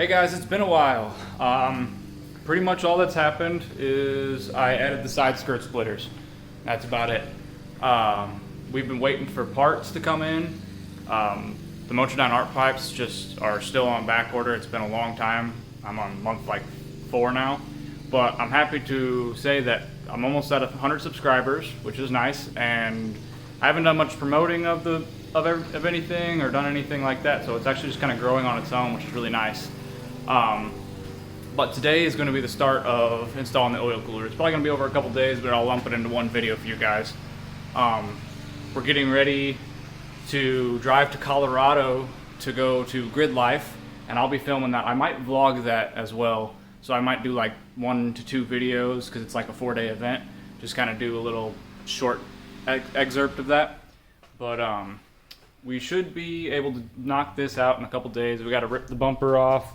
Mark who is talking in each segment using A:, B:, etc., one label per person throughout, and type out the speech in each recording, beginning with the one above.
A: Hey guys, it's been a while. Pretty much all that's happened is I added the side skirt splitters. That's about it. We've been waiting for parts to come in. The Motion art pipes just are still on back order. It's been a long time. I'm on month like 4 now. But I'm happy to say that I'm almost at 100 subscribers, which is nice. And I haven't done much promoting of anything or done anything like that. So it's actually just kind of growing on its own, which is really nice. But today is going to be the start of installing the oil cooler. It's probably going to be over a couple days, but I'll lump it into one video for you guys. We're getting ready to drive to Colorado to go to Grid Life, and I'll be filming that. I might vlog that as well, so I might do like 1 to 2 videos because it's like a 4-day event. Just kind of do a little short excerpt of that. But we should be able to knock this out in a couple days. We got to rip the bumper off.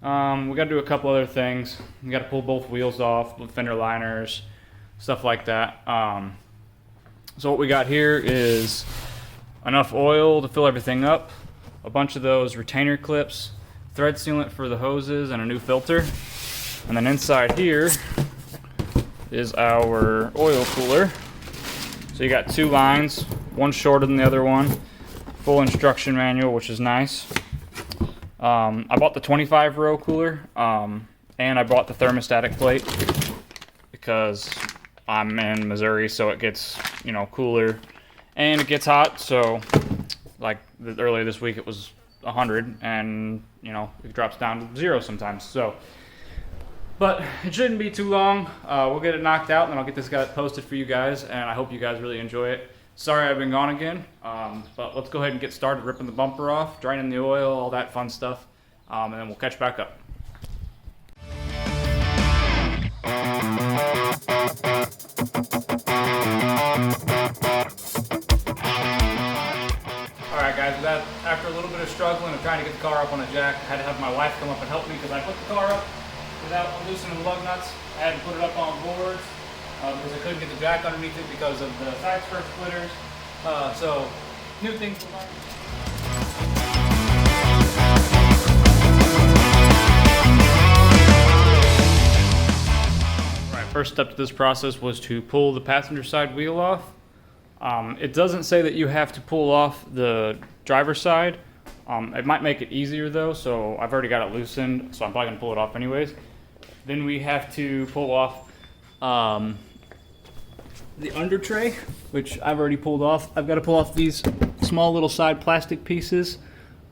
A: We got to do a couple other things. We got to pull both wheels off, with fender liners, stuff like that. So what we got here is enough oil to fill everything up, a bunch of those retainer clips, thread sealant for the hoses, and a new filter. And then inside here is our oil cooler. So you got 2 lines, one shorter than the other one, full instruction manual, which is nice. I bought the 25 row cooler, and I bought the thermostatic plate because I'm in Missouri, so it gets, cooler and it gets hot. So like earlier this week it was 100, and it drops down to 0 sometimes. So, but it shouldn't be too long. We'll get it knocked out, and then I'll get this guy posted for you guys, and I hope you guys really enjoy it. Sorry I've been gone again, but let's go ahead and get started ripping the bumper off, draining the oil, all that fun stuff, and then we'll catch back up. Alright guys, after a little bit of struggling of trying to get the car up on a jack, I had to have my wife come up and help me because I put the car up without loosening the lug nuts. I had to put it up on boards. Because I couldn't get the jack underneath it because of the side skirt splitters. So, new things to learn. Alright, first step to this process was to pull the passenger side wheel off. It doesn't say that you have to pull off the driver's side. It might make it easier though, so I've already got it loosened, so I'm probably going to pull it off anyways. Then we have to pull off the under tray, which I've already pulled off. I've got to pull off these small little side plastic pieces,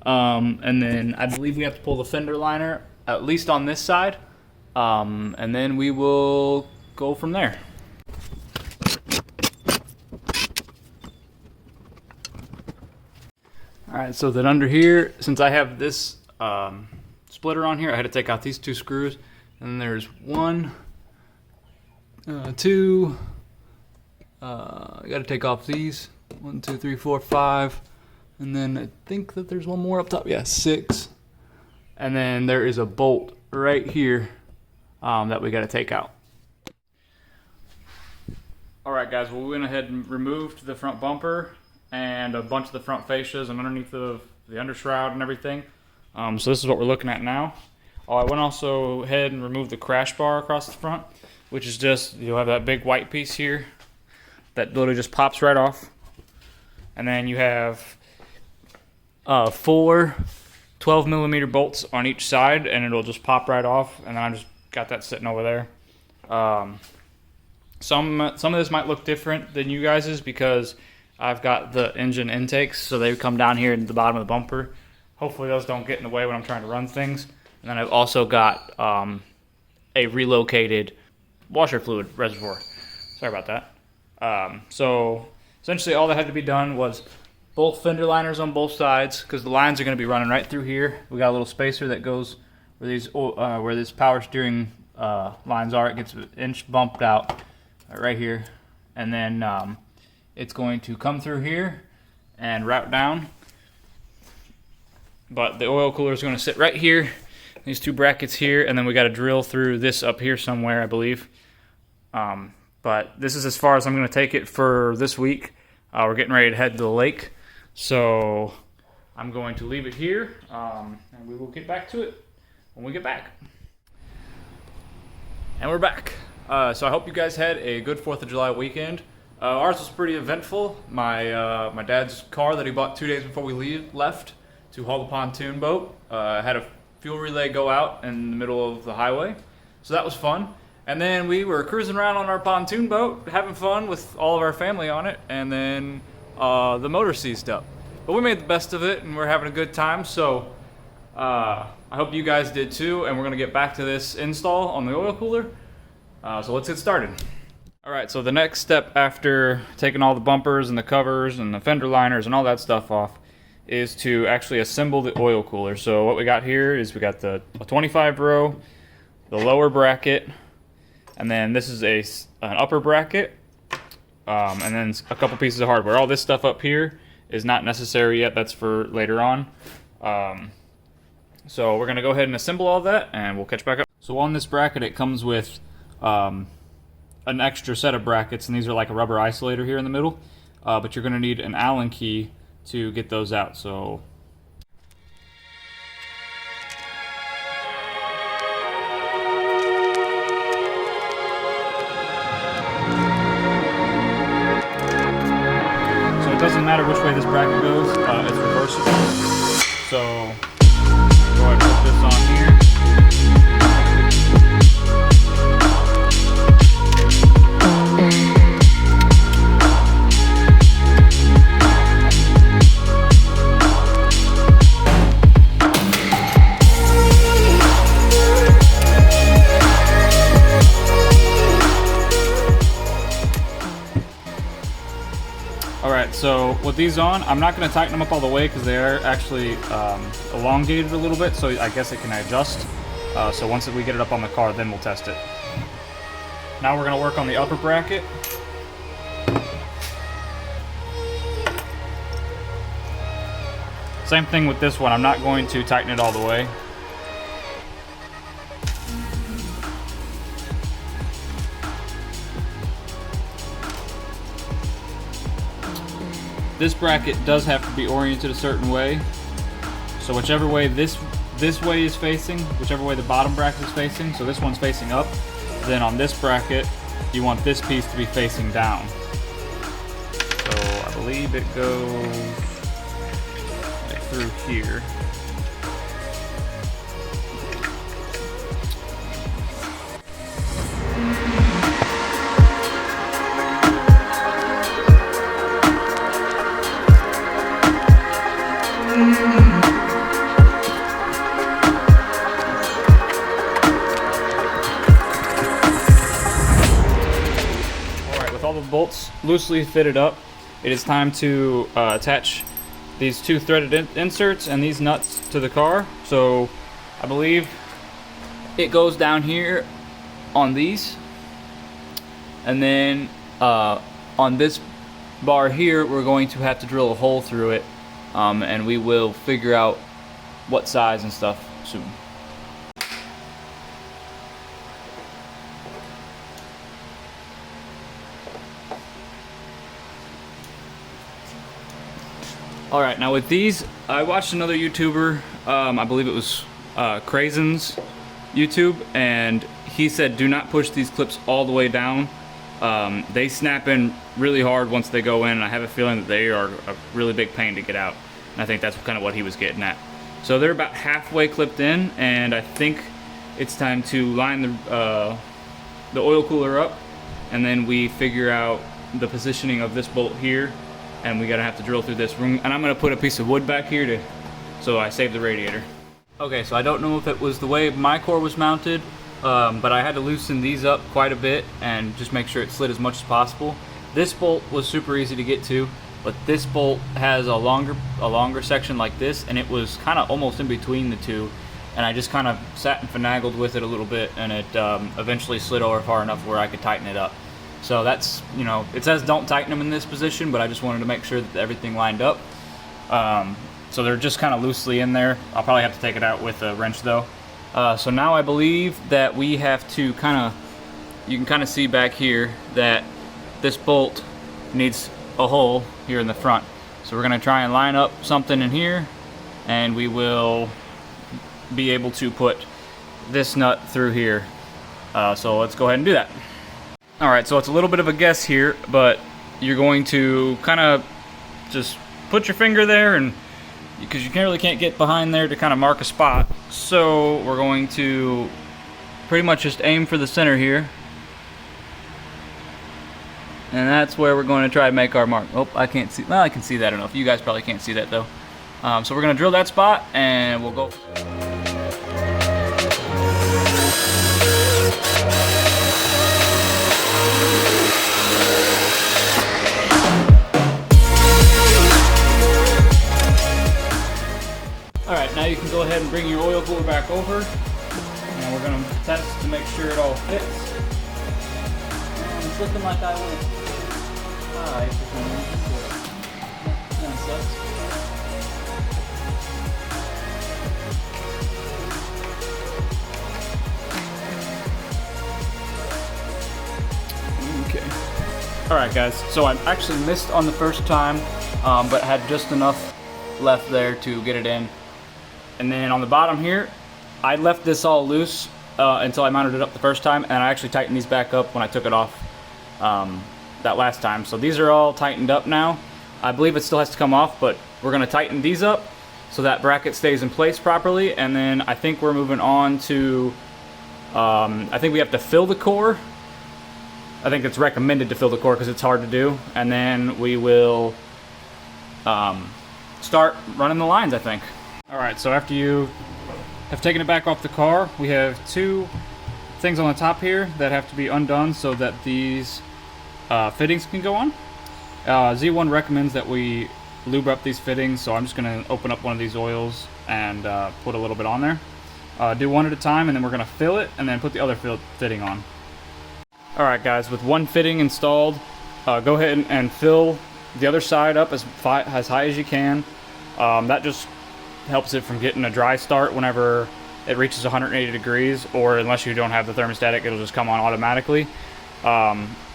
A: and then I believe we have to pull the fender liner, at least on this side, and then we will go from there. Alright, so then under here, since I have this splitter on here, I had to take out these 2 screws, and then there's 1, 2, I got to take off these 1, 2, 3, 4, 5, and then I think that there's 1 more up top. Yeah, 6, and then there is a bolt right here that we got to take out. All right, guys. Well, we went ahead and removed the front bumper and a bunch of the front fascias and underneath the undershroud and everything. So this is what we're looking at now. I went also ahead and removed the crash bar across the front, which is just, you'll have that big white piece here that literally just pops right off. And then you have 4 12mm bolts on each side, and it'll just pop right off. And then I just got that sitting over there. Some of this might look different than you guys's because I've got the engine intakes, so they come down here at the bottom of the bumper. Hopefully those don't get in the way when I'm trying to run things. And then I've also got a relocated washer fluid reservoir. Sorry about that. So essentially all that had to be done was both fender liners on both sides, because the lines are going to be running right through here. We got a little spacer that goes where this power steering lines are. It gets an inch bumped out right here, and then it's going to come through here and route down. But the oil cooler is going to sit right here, these 2 brackets here, and then we got to drill through this up here somewhere, I believe. But this is as far as I'm going to take it for this week. We're getting ready to head to the lake, so I'm going to leave it here, and we will get back to it. when we get back. And we're back. So I hope you guys had a good 4th of July weekend. Ours was pretty eventful. My dad's car that he bought 2 days before we left to haul the pontoon boat had a fuel relay go out in the middle of the highway. So that was fun. And then we were cruising around on our pontoon boat, having fun with all of our family on it, and then the motor seized up. But we made the best of it, and we're having a good time, so I hope you guys did too, and we're going to get back to this install on the oil cooler. So let's get started. Alright, so the next step after taking all the bumpers and the covers and the fender liners and all that stuff off is to actually assemble the oil cooler. So what we got here is we got the 25 row, the lower bracket, and then this is an upper bracket, and then a couple pieces of hardware. All this stuff up here is not necessary yet, that's for later on. So we're going to go ahead and assemble all that, and we'll catch back up. So on this bracket it comes with an extra set of brackets, and these are like a rubber isolator here in the middle, but you're going to need an Allen key to get those out. So it doesn't matter which way this bracket goes, it's reversible. So go ahead and put this on here. Alright, so with these on, I'm not going to tighten them up all the way because they are actually elongated a little bit, so I guess it can adjust. So once we get it up on the car, then we'll test it. Now we're going to work on the upper bracket. Same thing with this one, I'm not going to tighten it all the way. This bracket does have to be oriented a certain way. So whichever way this way is facing, whichever way the bottom bracket is facing, so this one's facing up, then on this bracket, you want this piece to be facing down. So I believe it goes like through here. Bolts loosely fitted up, it is time to attach these two threaded inserts and these nuts to the car. So I believe it goes down here on these, and then on this bar here we're going to have to drill a hole through it, and we will figure out what size and stuff soon. Alright, now with these, I watched another YouTuber, I believe it was Crazen's YouTube, and he said do not push these clips all the way down. They snap in really hard once they go in, and I have a feeling that they are a really big pain to get out. And I think that's kind of what he was getting at. So they're about halfway clipped in, and I think it's time to line the oil cooler up, and then we figure out the positioning of this bolt here, and we gotta have to drill through this room. And I'm gonna put a piece of wood back here so I save the radiator. Okay, so I don't know if it was the way my core was mounted, but I had to loosen these up quite a bit and just make sure it slid as much as possible. This bolt was super easy to get to, but this bolt has a longer section like this, and it was kind of almost in between the two, and I just kind of sat and finagled with it a little bit, and it eventually slid over far enough where I could tighten it up. So that's, you know, it says don't tighten them in this position, but I just wanted to make sure that everything lined up. So they're just kind of loosely in there. I'll probably have to take it out with a wrench though. So now I believe that we have to you can kind of see back here that this bolt needs a hole here in the front. So we're going to try and line up something in here, and we will be able to put this nut through here. So let's go ahead and do that. Alright, so it's a little bit of a guess here, but you're going to kind of just put your finger there, and because you really can't get behind there to kind of mark a spot. So we're going to pretty much just aim for the center here. And that's where we're going to try to make our mark. Oh, I can't see. Well, I can see that enough. You guys probably can't see that though. So we're going to drill that spot and we'll go. Alright, now you can go ahead and bring your oil cooler back over. And we're going to test to make sure it all fits. And it's looking like I went. Alright, okay. Alright guys, so I actually missed on the first time, but had just enough left there to get it in. And then on the bottom here, I left this all loose until I mounted it up the first time, and I actually tightened these back up when I took it off that last time. So these are all tightened up now. I believe it still has to come off, but we're going to tighten these up so that bracket stays in place properly. And then I think we're moving on to, I think we have to fill the core. I think it's recommended to fill the core because it's hard to do. And then we will start running the lines, I think. Alright, so after you have taken it back off the car, we have two things on the top here that have to be undone so that these fittings can go on. Z1 recommends that we lube up these fittings, so I'm just going to open up one of these oils and put a little bit on there. Do one at a time, and then we're going to fill it and then put the other fitting on. Alright guys, with one fitting installed, go ahead and fill the other side up as high as you can. That just helps it from getting a dry start whenever it reaches 180 degrees, or unless you don't have the thermostatic, it'll just come on automatically.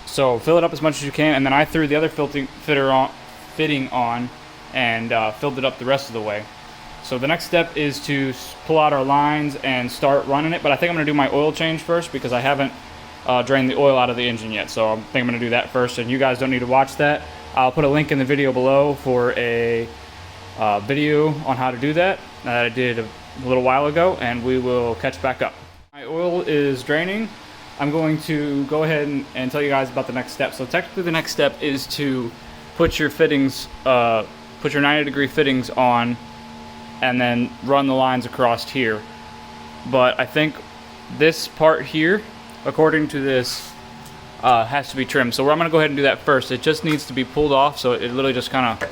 A: So fill it up as much as you can, and then I threw the other fitting on and filled it up the rest of the way. So the next step is to pull out our lines and start running it, but I think I'm going to do my oil change first because I haven't drained the oil out of the engine yet, so I think I'm going to do that first, and you guys don't need to watch that. I'll put a link in the video below for a video on how to do that I did a little while ago, and we will catch back up. My oil is draining. I'm going to go ahead and tell you guys about the next step. So technically the next step is to put your fittings, put your 90-degree fittings on and then run the lines across here. But I think this part here, according to this, has to be trimmed. So I'm going to go ahead and do that first. It just needs to be pulled off, so it literally just kind of,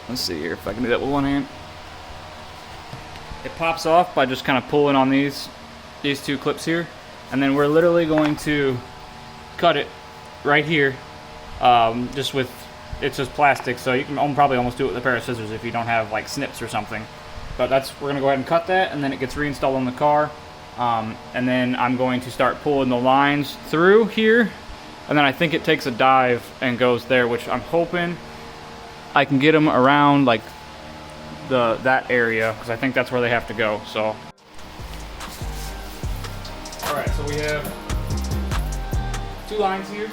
A: let's see here if I can do that with one hand. It pops off by just kind of pulling on these two clips here, and then we're literally going to cut it right here. Just with, it's just plastic, so you can probably almost do it with a pair of scissors if you don't have like snips or something. But we're gonna go ahead and cut that, and then it gets reinstalled on the car. And then I'm going to start pulling the lines through here, and then I think it takes a dive and goes there, which I'm hoping I can get them around like that area, because I think that's where they have to go. So alright, so we have two lines here,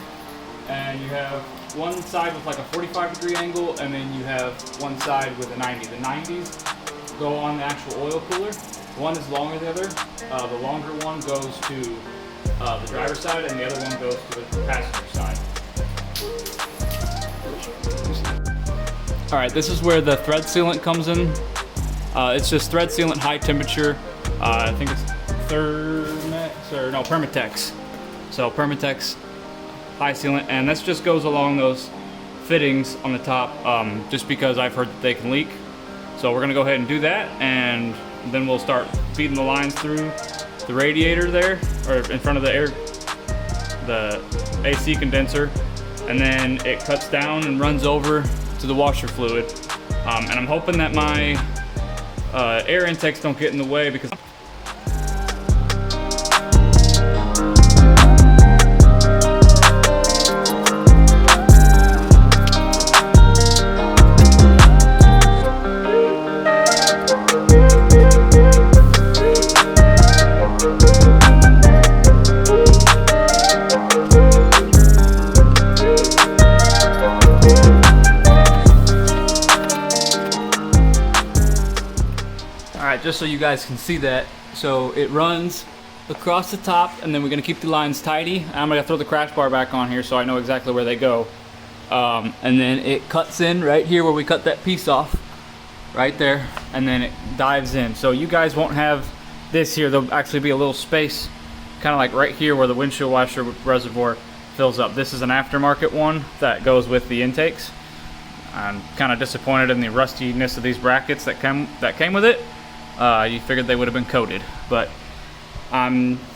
A: and you have one side with like a 45-degree angle, and then you have one side with a 90. The 90s go on the actual oil cooler. One is longer than the other. The longer one goes to the driver's side, and the other one goes to the passenger side. Alright, this is where the thread sealant comes in. It's just thread sealant, high temperature. I think it's Permatex. So Permatex high sealant, and this just goes along those fittings on the top, just because I've heard that they can leak. So we're gonna go ahead and do that, and then we'll start feeding the lines through the radiator there, or in front of the AC condenser, and then it cuts down and runs over to the washer fluid. And I'm hoping that my air intakes don't get in the way, because just so you guys can see that. So it runs across the top, and then we're gonna keep the lines tidy. I'm gonna throw the crash bar back on here so I know exactly where they go. And then it cuts in right here where we cut that piece off, right there, and then it dives in. So you guys won't have this here. There'll actually be a little space, kind of like right here where the windshield washer reservoir fills up. This is an aftermarket one that goes with the intakes. I'm kind of disappointed in the rustiness of these brackets that came with it. You figured they would have been coated, but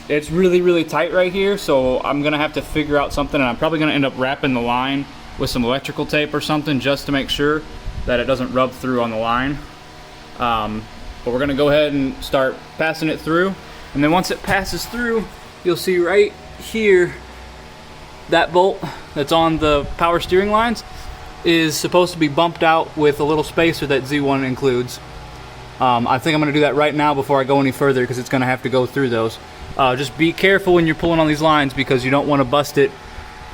A: it's really tight right here, so I'm gonna have to figure out something, and I'm probably gonna end up wrapping the line with some electrical tape or something just to make sure that it doesn't rub through on the line. But we're gonna go ahead and start passing it through, and then once it passes through, you'll see right here that bolt that's on the power steering lines is supposed to be bumped out with a little spacer that Z1 includes. I think I'm going to do that right now before I go any further, because it's going to have to go through those. Just be careful when you're pulling on these lines, because you don't want to bust it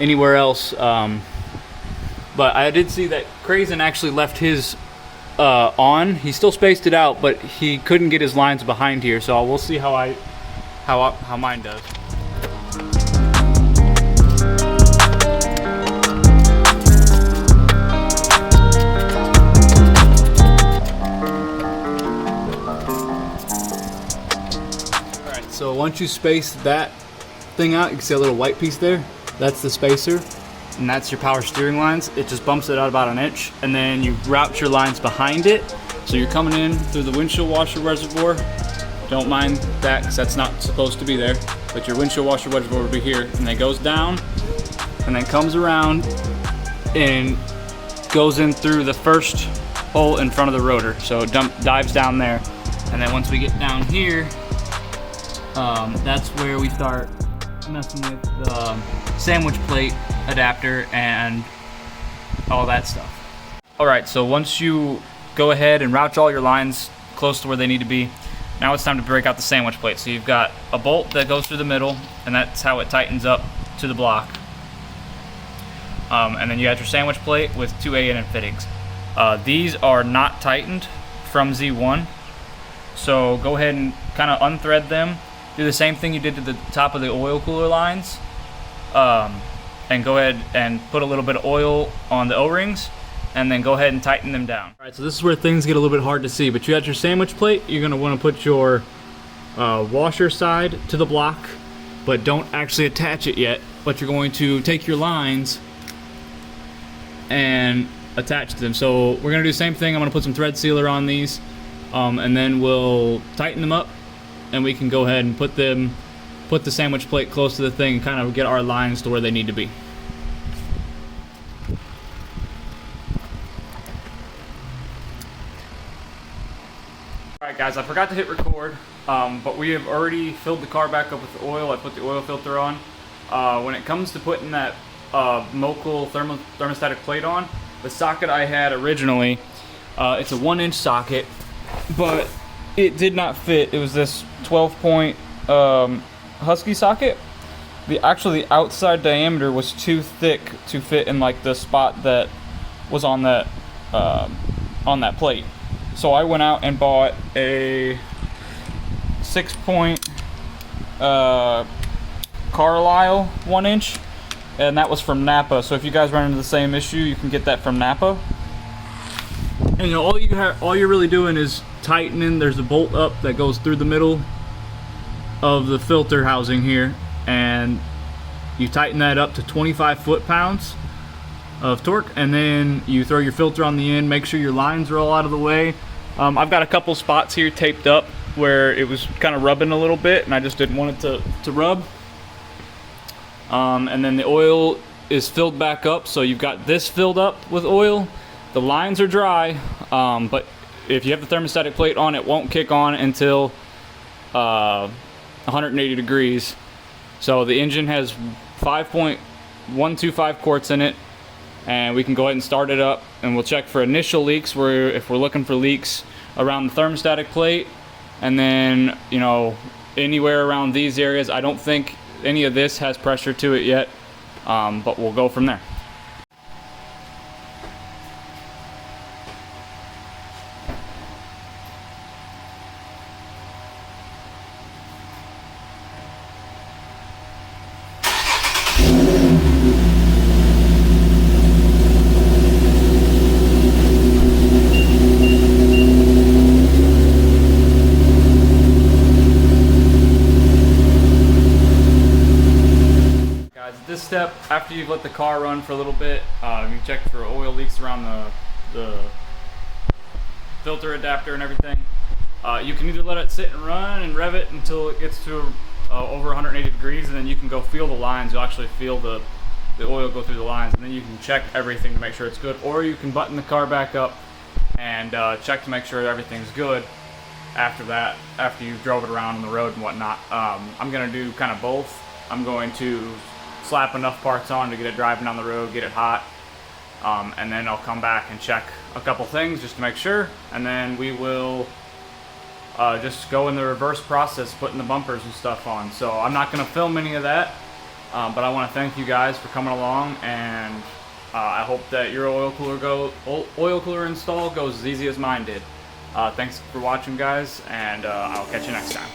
A: anywhere else. But I did see that Crazen actually left his on. He still spaced it out, but he couldn't get his lines behind here. So we'll see how mine does. So once you space that thing out, you can see a little white piece there. That's the spacer, and that's your power steering lines. It just bumps it out about an inch, and then you route your lines behind it. So you're coming in through the windshield washer reservoir. Don't mind that, because that's not supposed to be there. But your windshield washer reservoir will be here, and then goes down, and then comes around, and goes in through the first hole in front of the rotor. So it dives down there, and then once we get down here, that's where we start messing with the sandwich plate adapter and all that stuff. Alright, so once you go ahead and route all your lines close to where they need to be, now it's time to break out the sandwich plate. So you've got a bolt that goes through the middle, and that's how it tightens up to the block. And then you got your sandwich plate with 2 A&N fittings. These are not tightened from Z1, so go ahead and kind of unthread them. Do the same thing you did to the top of the oil cooler lines, and go ahead and put a little bit of oil on the O-rings, and then go ahead and tighten them down. Alright, so this is where things get a little bit hard to see, but you got your sandwich plate. You're going to want to put your washer side to the block, but don't actually attach it yet. But you're going to take your lines and attach them. So we're going to do the same thing. I'm going to put some thread sealer on these, and then we'll tighten them up, and we can go ahead and put the sandwich plate close to the thing and kind of get our lines to where they need to be. Alright guys, I forgot to hit record, but we have already filled the car back up with oil. I put the oil filter on. When it comes to putting that Mokel thermostatic plate on, the socket I had originally, it's a 1-inch socket, but it did not fit. It was this 12-point Husky socket. Actually, the outside diameter was too thick to fit in like the spot that was on that plate. So I went out and bought a 6-point Carlisle 1-inch, and that was from Napa. So if you guys run into the same issue, you can get that from Napa. And you know, all you're really doing is tightening. There's a bolt up that goes through the middle of the filter housing here, and you tighten that up to 25 foot-pounds of torque, and then you throw your filter on the end. Make sure your lines are all out of the way. I've got a couple spots here taped up where it was kind of rubbing a little bit, and I just didn't want it to rub. And then the oil is filled back up, so you've got this filled up with oil. The lines are dry, but if you have the thermostatic plate on, it won't kick on until 180 degrees. So the engine has 5.125 quarts in it, and we can go ahead and start it up, and we'll check for initial leaks if we're looking for leaks around the thermostatic plate, and then, you know, anywhere around these areas. I don't think any of this has pressure to it yet, but we'll go from there. you've let the car run for a little bit, you check for oil leaks around the filter adapter and everything. You can either let it sit and run and rev it until it gets to over 180 degrees, and then you can go feel the lines. You'll actually feel the oil go through the lines, and then you can check everything to make sure it's good. Or you can button the car back up and check to make sure everything's good after that, after you've drove it around on the road and whatnot. I'm going to do kind of both. I'm going to slap enough parts on to get it driving down the road, get it hot, and then I'll come back and check a couple things just to make sure, and then we will just go in the reverse process, putting the bumpers and stuff on. So I'm not going to film any of that, but I want to thank you guys for coming along, and I hope that your oil cooler install goes as easy as mine did. Thanks for watching, guys, and I'll catch you next time.